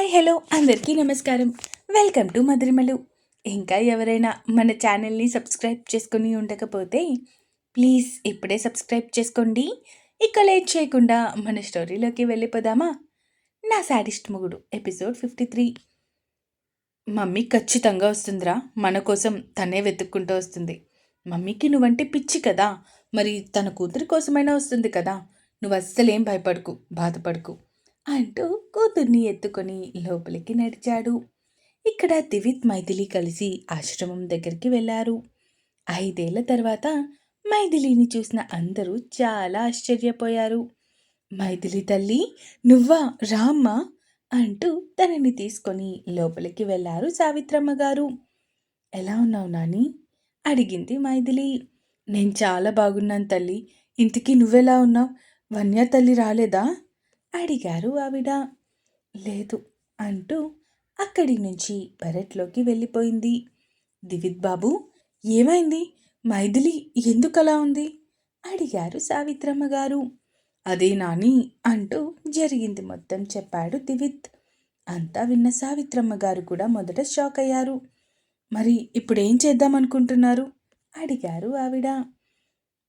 Hi hello అందరికీ నమస్కారం. Welcome to Madhurimalu. ఇంకా ఎవరైనా మన ఛానల్ని సబ్స్క్రైబ్ చేసుకొని ఉండకపోతే ప్లీజ్ ఇప్పుడే సబ్స్క్రైబ్ చేసుకోండి. ఇక లేట్ చేయకుండా మన స్టోరీలోకి వెళ్ళిపోదామా? నా సాడిస్ట్ మొగుడు ఎపిసోడ్ 53. మమ్మీ ఖచ్చితంగా వస్తుందిరా, మన కోసం తనే వెతుక్కుంటూ వస్తుంది. మమ్మీకి నువ్వంటే పిచ్చి కదా, మరి తన కూతురి కోసమైనా వస్తుంది కదా. నువ్వు అస్సలేం భయపడకు, బాధపడకు అంటూ కూతుర్ని ఎత్తుకొని లోపలికి నడిచాడు. ఇక్కడ దివిత్ మైథిలి కలిసి ఆశ్రమం దగ్గరికి వెళ్ళారు. 5 ఏళ్ల తర్వాత మైథిలిని చూసిన అందరూ చాలా ఆశ్చర్యపోయారు. మైథిలి తల్లి, నువ్వా, రామ్మా అంటూ తనని తీసుకొని లోపలికి వెళ్ళారు సావిత్రమ్మ గారు. ఎలా ఉన్నావు నాని అడిగింది మైథిలి. నేను చాలా బాగున్నాను తల్లి. ఇంతకీ నువ్వెలా ఉన్నావు? వన్య తల్లి రాలేదా అడిగారు ఆవిడ. లేదు అంటూ అక్కడి నుంచి పెరట్లోకి వెళ్ళిపోయింది. దివిత్ బాబు, ఏమైంది? మైథిలి ఎందుకలా ఉంది అడిగారు సావిత్రమ్మ గారు. అదే నాని అంటూ జరిగింది మొత్తం చెప్పాడు దివిత్. అంతా విన్న సావిత్రమ్మ గారు కూడా మొదట షాక్ అయ్యారు. మరి ఇప్పుడేం చేద్దామనుకుంటున్నారు అడిగారు ఆవిడ.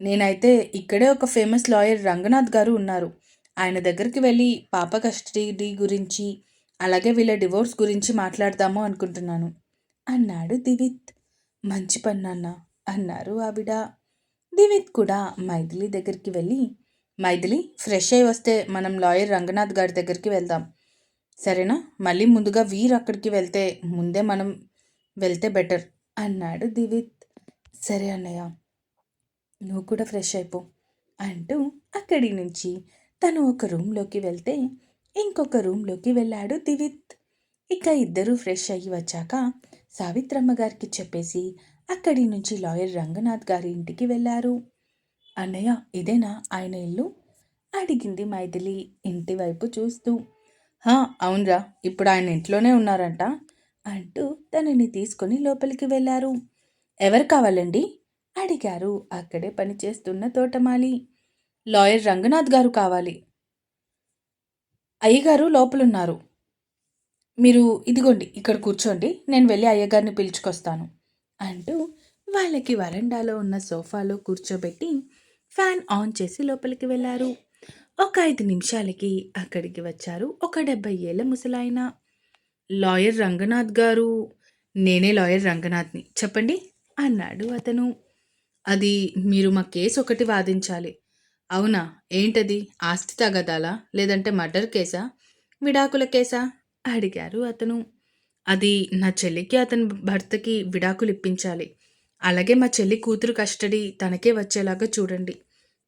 నేనైతే ఇక్కడే ఒక ఫేమస్ లాయర్ రంగనాథ్ గారు ఉన్నారు, ఆయన దగ్గరికి వెళ్ళి పాప కస్టడీ గురించి అలాగే వీళ్ళ డివోర్స్ గురించి మాట్లాడదాము అనుకుంటున్నాను అన్నాడు దివిత్. మంచి పని నాన్న అన్నారు ఆవిడ. దివిత్ కూడా మైథిలి దగ్గరికి వెళ్ళి, మైథిలి ఫ్రెష్ అయి వస్తే మనం లాయర్ రంగనాథ్ గారి దగ్గరికి వెళ్దాం, సరేనా? మళ్ళీ ముందుగా వీరు అక్కడికి వెళ్తే ముందే మనం వెళ్తే బెటర్ అన్నాడు దివిత్. సరే అన్నయ్య, నువ్వు కూడా ఫ్రెష్ అయిపో అంటూ అక్కడి నుంచి తను ఒక రూమ్లోకి వెళ్తే ఇంకొక రూమ్లోకి వెళ్ళాడు దివిత్. ఇక ఇద్దరూ ఫ్రెష్ అయ్యి వచ్చాక సావిత్రమ్మ గారికి చెప్పేసి అక్కడి నుంచి లాయర్ రంగనాథ్ గారి ఇంటికి వెళ్ళారు. అన్నయ్య, ఇదేనా ఆయన ఇల్లు అడిగింది మైథిలి ఇంటి వైపు చూస్తూ. అవునరా, ఇప్పుడు ఆయన ఇంట్లోనే ఉన్నారంట అంటూ తనని తీసుకొని లోపలికి వెళ్ళారు. ఎవరు కావాలండి అడిగారు అక్కడే పనిచేస్తున్న తోటమాలి. లాయర్ రంగనాథ్ గారు కావాలి, అయ్యగారు లోపలున్నారు, మీరు ఇదిగోండి ఇక్కడ కూర్చోండి, నేను వెళ్ళి అయ్యగారిని పిలుచుకొస్తాను అంటూ వాళ్ళకి వరండాలో ఉన్న సోఫాలో కూర్చోబెట్టి ఫ్యాన్ ఆన్ చేసి లోపలికి వెళ్ళారు. ఒక 5 నిమిషాలకి అక్కడికి వచ్చారు ఒక 70 ఏళ్ల ముసలాయన. లాయర్ రంగనాథ్ గారు, నేనే లాయర్ రంగనాథ్ని, చెప్పండి అన్నాడు అతను. అది మీరు మా కేసు ఒకటి వాదించాలి. అవునా, ఏంటది? ఆస్తి తగాదాలా, లేదంటే మర్డర్ కేసా, విడాకుల కేసా అడిగారు అతను. అది నా చెల్లికి అతని భర్తకి విడాకులు ఇప్పించాలి, అలాగే మా చెల్లి కూతురు కస్టడీ తనకే వచ్చేలాగా చూడండి.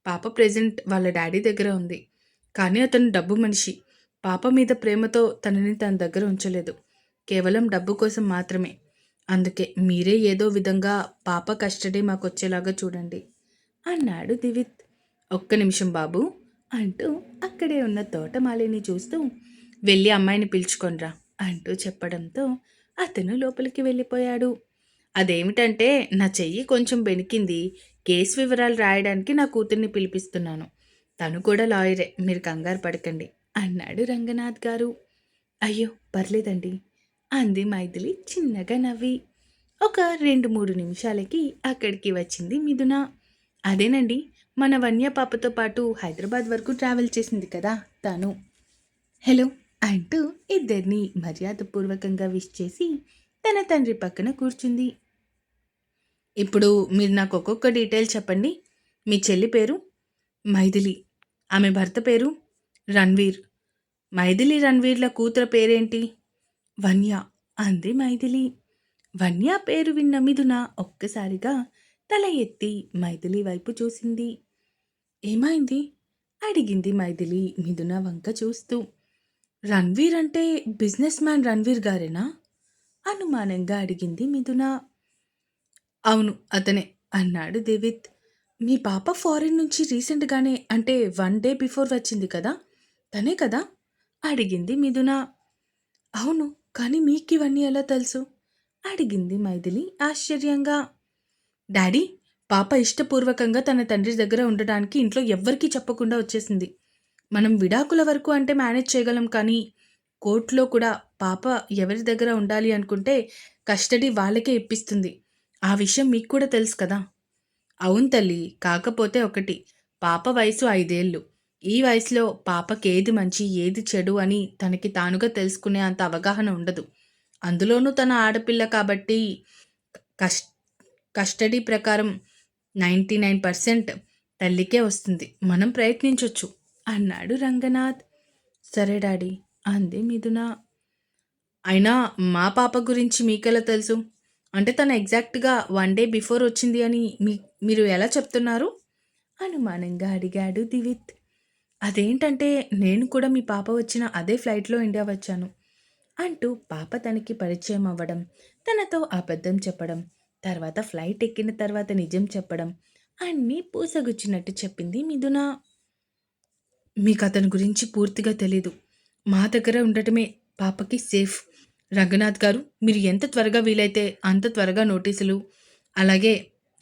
పాప ప్రెజెంట్ వాళ్ళ డాడీ దగ్గర ఉంది, కానీ అతను డబ్బు మనిషి. పాప మీద ప్రేమతో తనని తన దగ్గర ఉంచలేదు, కేవలం డబ్బు కోసం మాత్రమే. అందుకే మీరే ఏదో విధంగా పాప కస్టడీ మాకు వచ్చేలాగా చూడండి అన్నాడు దివిత్. ఒక్క నిమిషం బాబు అంటూ అక్కడే ఉన్న తోటమాలిని చూస్తూ వెళ్ళి అమ్మాయిని పిలుచుకొనిరా అంటూ చెప్పడంతో అతను లోపలికి వెళ్ళిపోయాడు. అదేమిటంటే నా చెయ్యి కొంచెం బెనికింది, కేసు వివరాలు రాయడానికి నా కూతుర్ని పిలిపిస్తున్నాను, తను కూడా లాయరే, మీరు కంగారు పడకండి అన్నాడు రంగనాథ్ గారు. అయ్యో పర్లేదండి అంది మైథిలి చిన్నగా నవ్వి. ఒక 2-3 నిమిషాలకి అక్కడికి వచ్చింది మిథున. అదేనండి, మన వన్య పాపతో పాటు హైదరాబాద్ వరకు ట్రావెల్ చేసింది కదా తను. హలో అంటూ ఇద్దరిని మర్యాదపూర్వకంగా విష్ చేసి తన తండ్రి పక్కన కూర్చుంది. ఇప్పుడు మీరు నాకు ఒక్కొక్క డీటెయిల్ చెప్పండి. మీ చెల్లి పేరు మైథిలి, ఆమె భర్త పేరు రణ్వీర్. మైథిలి రణ్వీర్ల కూతుర పేరేంటి? వన్య అంది మైథిలి. వన్య పేరు విన్న మిథున ఒక్కసారిగా తల ఎత్తి మైథిలి వైపు చూసింది. ఏమైంది అడిగింది మైథిలి మిథున వంక చూస్తూ. రణ్వీర్ అంటే బిజినెస్ మ్యాన్ రణ్వీర్ గారేనా అనుమానంగా అడిగింది మిథున. అవును అతనే అన్నాడు దివిత్. మీ పాప ఫారిన్ నుంచి రీసెంట్గానే, అంటే 1 డే బిఫోర్ వచ్చింది కదా, తనే కదా అడిగింది మిథున. అవును, కానీ మీకు ఇవన్నీ ఎలా తెలుసు అడిగింది మైథిలి ఆశ్చర్యంగా. డాడీ, పాప ఇష్టపూర్వకంగా తన తండ్రి దగ్గర ఉండడానికి ఇంట్లో ఎవ్వరికీ చెప్పకుండా వచ్చేసింది. మనం విడాకుల వరకు అంటే మేనేజ్ చేయగలం, కానీ కోర్టులో కూడా పాప ఎవరి దగ్గర ఉండాలి అనుకుంటే కస్టడీ వాళ్ళకే ఇప్పిస్తుంది. ఆ విషయం మీకు కూడా తెలుసు కదా! అవును తల్లి. కాకపోతే ఒకటి, పాప వయసు 5 ఏళ్ళు. ఈ వయసులో పాపకేది మంచి, ఏది చెడు అని తనకి తానుగా తెలుసుకునే అంత అవగాహన ఉండదు. అందులోనూ తన ఆడపిల్ల కాబట్టి కస్ కస్టడీ ప్రకారం 99% తల్లికే వస్తుంది. మనం ప్రయత్నించొచ్చు అన్నాడు రంగనాథ్. సరే డాడీ అంది మిథున. అయినా మా పాప గురించి మీకెలా తెలుసు? అంటే తను ఎగ్జాక్ట్‌గా 1 డే బిఫోర్ వచ్చింది అని మీరు ఎలా చెప్తున్నారు? అనుమానంగా అడిగాడు దివిత్. అదేంటంటే నేను కూడా మీ పాప వచ్చిన అదే ఫ్లైట్‌లో ఇండియా వచ్చాను. అంటూ పాప తనకి పరిచయం అవ్వడం, తనతో అబద్ధం చెప్పడం, తర్వాత ఫ్లైట్ ఎక్కిన తర్వాత నిజం చెప్పడం అన్నీ పూసగుచ్చినట్టు చెప్పింది మిథున. మీకతని గురించి పూర్తిగా తెలీదు. మా దగ్గర ఉండటమే పాపకి సేఫ్. రంగనాథ్ గారు, మీరు ఎంత త్వరగా వీలైతే అంత త్వరగా నోటీసులు అలాగే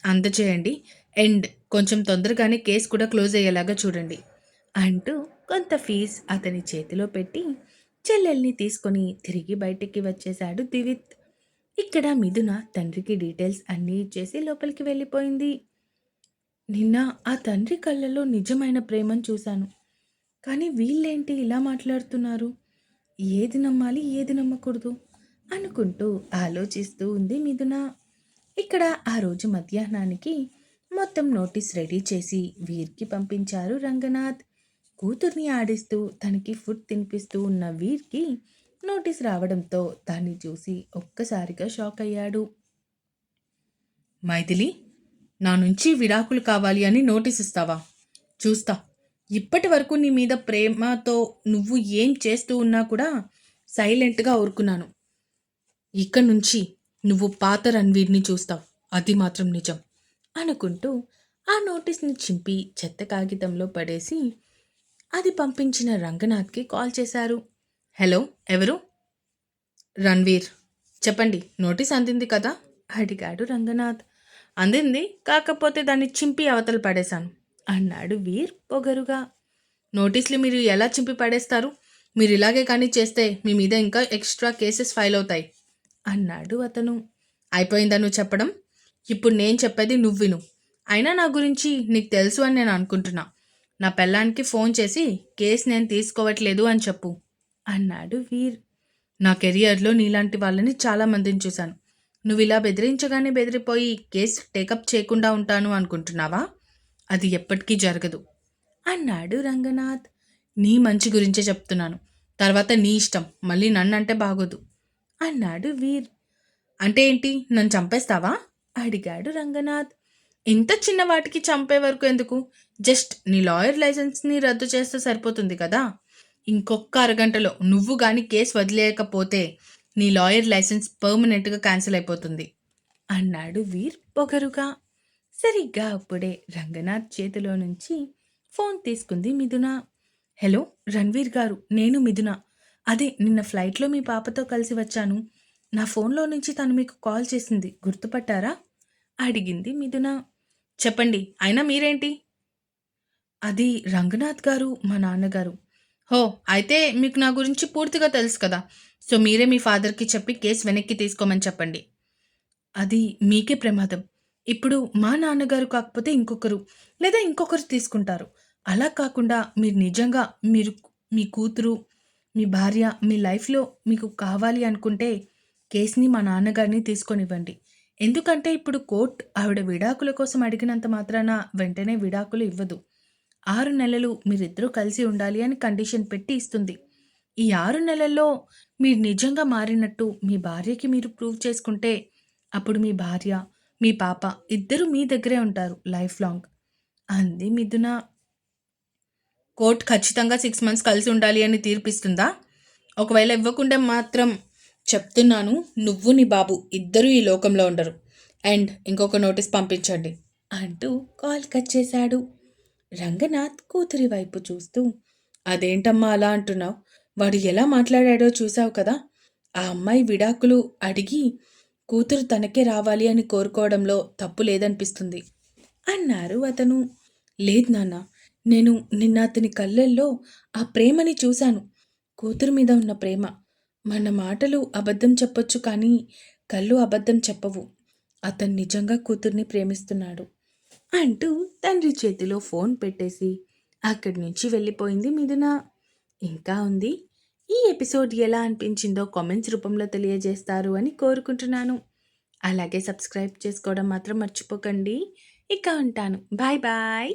అందజేయండి. అండ్ కొంచెం తొందరగానే కేస్ కూడా క్లోజ్ అయ్యేలాగా చూడండి. అంటూ కొంత ఫీజ్ అతని చేతిలో పెట్టి చెల్లెల్ని తీసుకొని తిరిగి బయటికి వచ్చేశాడు దివిత్. ఇక్కడ మిథున తండ్రికి డీటెయిల్స్ అన్నీ ఇచ్చేసి లోపలికి వెళ్ళిపోయింది. నిన్న ఆ తండ్రి కళ్ళలో నిజమైన ప్రేమను చూశాను. కానీ వీళ్ళేంటి ఇలా మాట్లాడుతున్నారు? ఏది నమ్మాలి, ఏది నమ్మకూడదు అనుకుంటూ ఆలోచిస్తూ ఉంది మిథున. ఇక్కడ ఆ రోజు మధ్యాహ్నానికి మొత్తం నోటీస్ రెడీ చేసి వీర్కి పంపించారు రంగనాథ్. కూతుర్ని ఆడిస్తూ తనకి ఫుడ్ తినిపిస్తూ ఉన్న వీర్కి నోటీస్ రావడంతో దాన్ని చూసి ఒక్కసారిగా షాక్ అయ్యాడు. మైథిలి, నా నుంచి విడాకులు కావాలి అని నోటీస్ ఇస్తావా? చూస్తా. ఇప్పటి వరకు నీ మీద ప్రేమతో నువ్వు ఏం చేస్తూ ఉన్నా కూడా సైలెంట్గా ఊరుకున్నాను. ఇక నుంచి నువ్వు పాత రణ్వీర్ని చూస్తావు, అది మాత్రం నిజం అనుకుంటూ ఆ నోటీస్ని చింపి చెత్త కాగితంలో పడేసి అది పంపించిన రంగనాథ్కి కాల్ చేశారు. హలో, ఎవరు? రణ్వీర్. చెప్పండి, నోటీస్ అందింది కదా? అడిగాడు రంగనాథ్. అందింది, కాకపోతే దాన్ని చింపి అవతల పడేశాను అన్నాడు వీర్ పొగరుగా. నోటీసులు మీరు ఎలా చింపి పడేస్తారు? మీరు ఇలాగే కానీ చేస్తే మీ మీద ఇంకా ఎక్స్ట్రా కేసెస్ ఫైల్ అవుతాయి అన్నాడు అతను. అయిపోయిందా నువ్వు చెప్పడం? ఇప్పుడు నేను చెప్పేది నువ్వు విను. అయినా నా గురించి నీకు తెలుసు అని నేను అనుకుంటున్నా. నా పెళ్ళానికి ఫోన్ చేసి కేసు నేను తీసుకోవట్లేదు అని చెప్పు అన్నాడు వీర్. నా కెరియర్లో నీలాంటి వాళ్ళని చాలామందిని చూశాను. నువ్వు ఇలా బెదిరించగానే బెదిరిపోయి కేసు టేకప్ చేయకుండా ఉంటాను అనుకుంటున్నావా? అది ఎప్పటికీ జరగదు అన్నాడు రంగనాథ్. నీ మంచి గురించే చెప్తున్నాను. తర్వాత నీ ఇష్టం, మళ్ళీ నన్నంటే బాగోదు అన్నాడు వీర్. అంటే ఏంటి, నన్ను చంపేస్తావా? అడిగాడు రంగనాథ్. ఇంత చిన్న వాటికి చంపే వరకు ఎందుకు? జస్ట్ నీ లాయర్ లైసెన్స్ని రద్దు చేస్తే సరిపోతుంది కదా. ఇంకొక అరగంటలో నువ్వు కానీ కేసు వదిలేయకపోతే నీ లాయర్ లైసెన్స్ పర్మనెంట్గా క్యాన్సిల్ అయిపోతుంది అన్నాడు వీర్ పొగరుగా. సరిగ్గా అప్పుడే రంగనాథ్ చేతిలో నుంచి ఫోన్ తీసుకుంది మిథున. హలో రణ్వీర్ గారు, నేను మిథున. అదే నిన్న ఫ్లైట్లో మీ పాపతో కలిసి వచ్చాను. నా ఫోన్లో నుంచి తను మీకు కాల్ చేసింది, గుర్తుపట్టారా? అడిగింది మిథున. చెప్పండి, అయినా మీరేంటి? అది రంగనాథ్ గారు, మా నాన్నగారు. హో, అయితే మీకు నా గురించి పూర్తిగా తెలుసు కదా. సో మీరే మీ ఫాదర్కి చెప్పి కేసు వెనక్కి తీసుకోమని చెప్పండి. అది మీకే ప్రమాదం. ఇప్పుడు మా నాన్నగారు కాకపోతే ఇంకొకరు, లేదా ఇంకొకరు తీసుకుంటారు. అలా కాకుండా మీరు నిజంగా మీ కూతురు, మీ భార్య, మీ లైఫ్‌లో మీకు కావాలి అనుకుంటే కేస్‌ని మా నాన్నగారిని తీసుకొనివ్వండి. ఎందుకంటే ఇప్పుడు కోర్ట్ ఆవిడ విడాకుల కోసం అడిగినంత మాత్రాన వెంటనే విడాకులు ఇవ్వదు. 6 నెలలు మీరిద్దరూ కలిసి ఉండాలి అని కండిషన్ పెట్టి ఇస్తుంది. ఈ 6 నెలల్లో మీరు నిజంగా మారినట్టు మీ భార్యకి మీరు ప్రూవ్ చేసుకుంటే అప్పుడు మీ భార్య, మీ పాప ఇద్దరూ మీ దగ్గరే ఉంటారు లైఫ్ లాంగ్ అంది మిథున. కోర్ట్ ఖచ్చితంగా 6 మంత్స్ కలిసి ఉండాలి అని తీర్పిస్తుందా? ఒకవేళ ఇవ్వకుండా మాత్రం చెప్తున్నాను, నువ్వు నీ బాబు ఇద్దరూ ఈ లోకంలో ఉండరు. అండ్ ఇంకొక నోటీస్ పంపించండి అంటూ కాల్ కట్ చేశాడు. రంగనాథ్ కూతురి వైపు చూస్తూ, అదేంటమ్మా అలా అంటున్నావు? వాడు ఎలా మాట్లాడాడో చూసావు కదా. ఆ అమ్మాయి విడాకులు అడిగి కూతురు తనకే రావాలి అని కోరుకోవడంలో తప్పు లేదనిపిస్తుంది అన్నారు అతను. లేదు నాన్న, నేను నిన్న అతని కళ్ళల్లో ఆ ప్రేమని చూశాను. కూతురు మీద ఉన్న ప్రేమ. మన మాటలు అబద్ధం చెప్పొచ్చు కానీ కళ్ళు అబద్ధం చెప్పవు. అతను నిజంగా కూతుర్ని ప్రేమిస్తున్నాడు అంటూ తండ్రి చేతిలో ఫోన్ పెట్టేసి అక్కడి నుంచి వెళ్ళిపోయింది మిథున. ఇంకా ఉంది. ఈ ఎపిసోడ్ ఎలా అనిపించిందో కామెంట్స్ రూపంలో తెలియజేస్తారు అని కోరుకుంటున్నాను. అలాగే సబ్స్క్రైబ్ చేసుకోవడం మాత్రం మర్చిపోకండి. ఇక ఉంటాను. Bye bye.